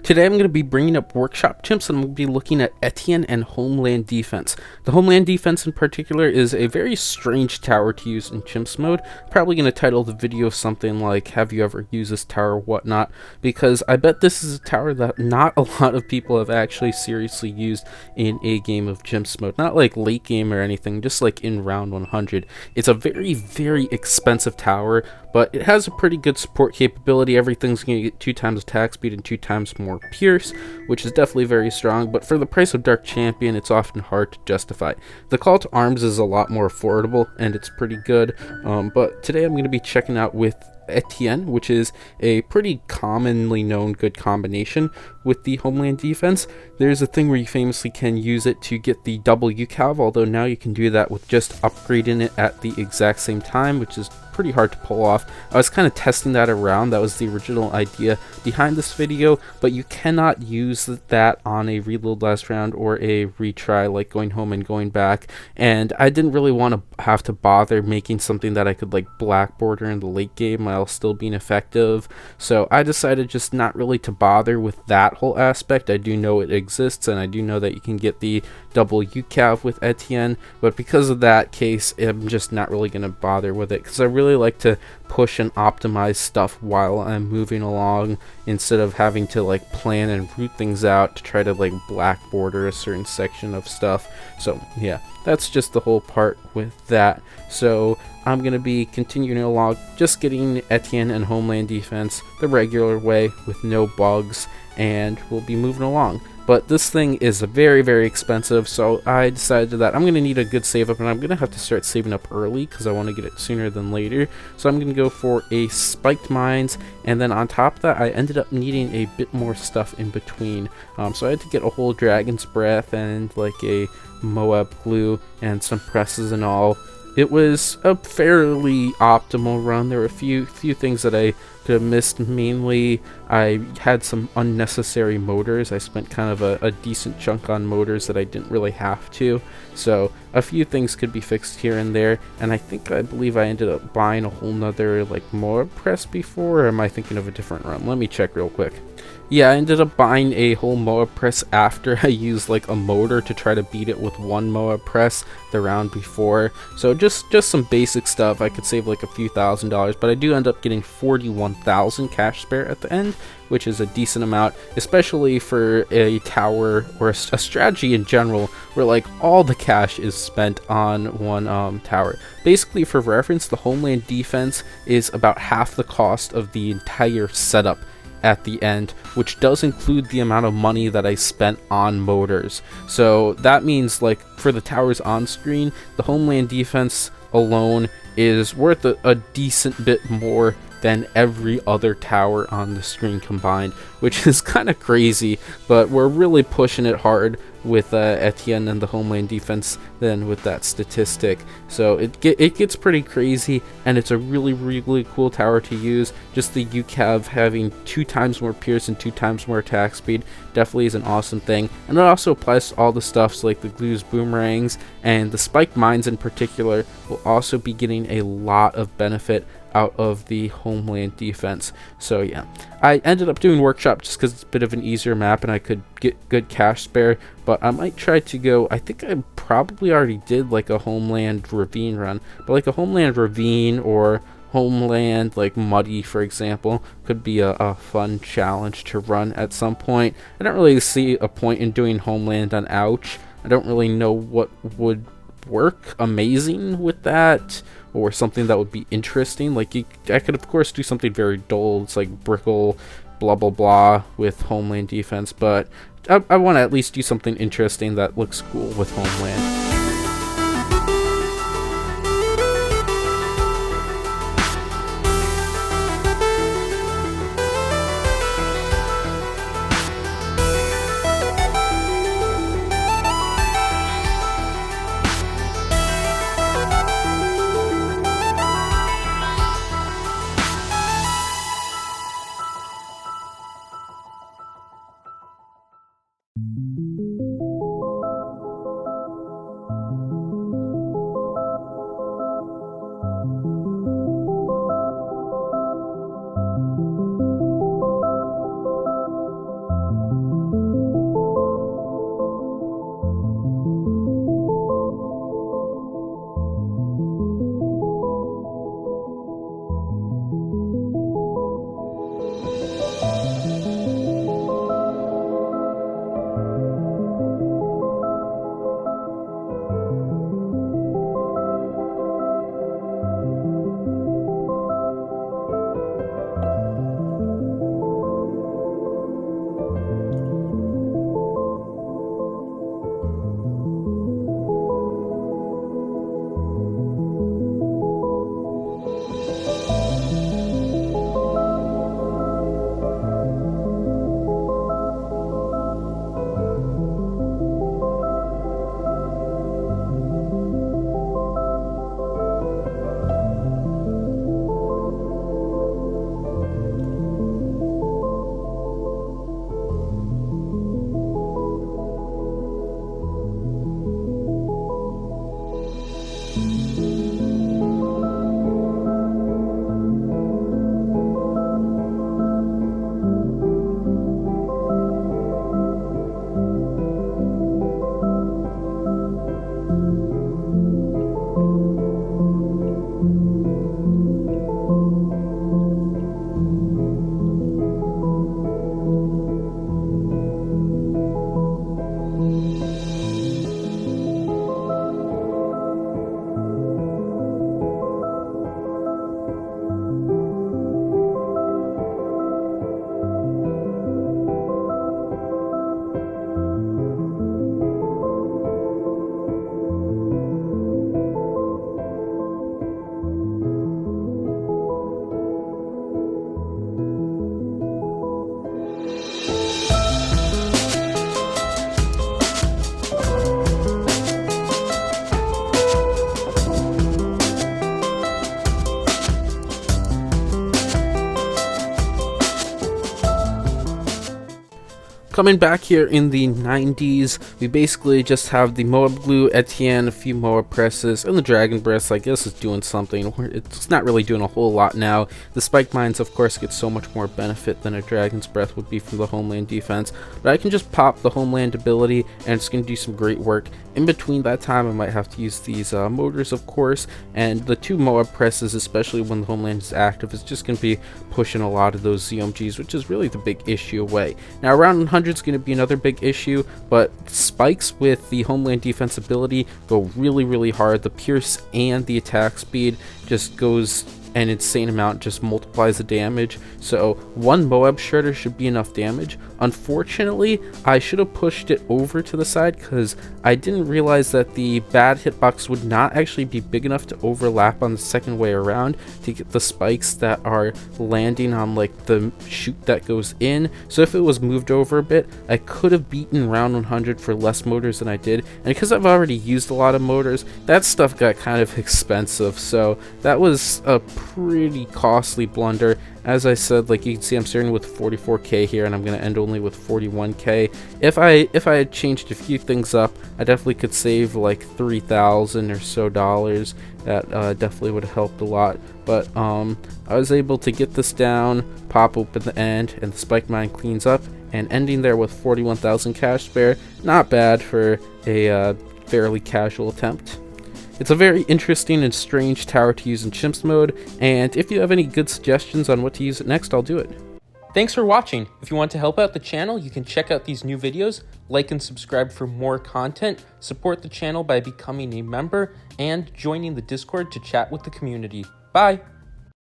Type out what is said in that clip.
Today I'm going to be bringing up Workshop Chimps, and I'm going to be looking at Etienne and Homeland defense. The Homeland defense in particular is a very strange tower to use in Chimps mode. Probably going to title the video something like, have you ever used this tower or whatnot, because I bet this is a tower that not a lot of people have actually seriously used in a game of Chimps mode. Not like late game or anything, just like in round 100. It's a very, very expensive tower, but it has a pretty good support capability. Everything's going to get 2 times attack speed and 2 times more pierce, which is definitely very strong, but for the price of Dark Champion, it's often hard to justify. The call to arms is a lot more affordable, and it's pretty good, but today I'm going to be checking out with Etienne, which is a pretty commonly known good combination with the Homeland defense. There's a thing where you famously can use it to get the double UCAV, although now you can do that with just upgrading it at the exact same time, which is pretty hard to pull off. I was kind of testing that around. That was the original idea behind this video, but you cannot use that on a reload last round or a retry, like going home and going back, and I didn't really want to have to bother making something that I could like black border in the late game while still being effective, so I decided just not really to bother with that whole aspect. I do know it exists, and I do know that you can get the double UCAV with Etienne, but because of that case, I'm just not really going to bother with it, because I really like to push and optimize stuff while I'm moving along, instead of having to like plan and root things out to try to like black border a certain section of stuff. So yeah, that's just the whole part with that. So I'm going to be continuing along, just getting Etienne and Homeland defense the regular way with no bugs, and we'll be moving along. But this thing is very, very expensive, so I decided that I'm going to need a good save up, and I'm going to have to start saving up early because I want to get it sooner than later. So I'm going to go for a spiked mines, and then on top of that, I ended up needing a bit more stuff in between. So I had to get a whole dragon's breath and like a Moab glue and some presses and all. It was a fairly optimal run. There were a few things that I could have missed. Mainly, I had some unnecessary motors. I spent kind of a decent chunk on motors that I didn't really have to. So a few things could be fixed here and there. And I believe I ended up buying a whole nother like Moab press before. Or am I thinking of a different run? Let me check real quick. Yeah, I ended up buying a whole Moab press after I used like a motor to try to beat it with one Moab press the round before. So just some basic stuff. I could save like a few $1,000s, but I do end up getting 41,000 cash spare at the end, which is a decent amount, especially for a tower or a strategy in general where like all the cash is spent on one tower. Basically, for reference, the Homeland defense is about half the cost of the entire setup at the end, which does include the amount of money that I spent on motors. So that means like for the towers on screen, the Homeland defense alone is worth a decent bit more than every other tower on the screen combined, which is kind of crazy, but we're really pushing it hard with Etienne and the Homeland defense then with that statistic. So it gets pretty crazy, and it's a really, really cool tower to use. Just the UCAV having 2 times more pierce and 2 times more attack speed definitely is an awesome thing, and it also applies to all the stuffs like the glues, boomerangs, and the spiked mines in particular will also be getting a lot of benefit out of the Homeland defense. So yeah, I ended up doing Workshop just because it's a bit of an easier map and I could get good cash spare, but I might try to go, I think I probably already did like a Homeland ravine run, but like a Homeland ravine or Homeland like muddy, for example, could be a fun challenge to run at some point. I don't really see a point in doing Homeland on Ouch. I don't really know what would work amazing with that, or something that would be interesting. Like I could of course do something very dull, it's like Brickle blah blah blah with Homeland defense, but I want to at least do something interesting that looks cool with Homeland. Coming back here in the 90s, we basically just have the Moab Glue, Etienne, a few Moab presses, and the Dragon Breath. I guess is doing something. It's not really doing a whole lot now. The Spike Mines, of course, get so much more benefit than a Dragon's Breath would be from the Homeland defense, but I can just pop the Homeland ability, and it's going to do some great work. In between that time, I might have to use these motors, of course, and the 2 Moab presses, especially when the Homeland is active, is just going to be pushing a lot of those ZMGs, which is really the big issue away. Now, around 100 is going to be another big issue, but spikes with the Homeland defense ability go really hard. The pierce and the attack speed just goes an insane amount, just multiplies the damage. So 1 Moab Shredder should be enough damage. Unfortunately, I should have pushed it over to the side because I didn't realize that the bad hitbox would not actually be big enough to overlap on the second way around to get the spikes that are landing on like the chute that goes in. So if it was moved over a bit, I could have beaten round 100 for less motors than I did. And because I've already used a lot of motors, that stuff got kind of expensive. So that was a pretty costly blunder. As I said, like you can see, I'm starting with 44k here, and I'm going to end only with 41k. If I had changed a few things up, I definitely could save like $3,000 or so dollars. That definitely would have helped a lot. But I was able to get this down, pop open the end, and the Spike Mine cleans up, and ending there with 41,000 cash spare. Not bad for a fairly casual attempt. It's a very interesting and strange tower to use in Chimps mode, and if you have any good suggestions on what to use it next, I'll do it. Thanks for watching. If you want to help out the channel, you can check out these new videos, like and subscribe for more content, support the channel by becoming a member, and joining the Discord to chat with the community. Bye!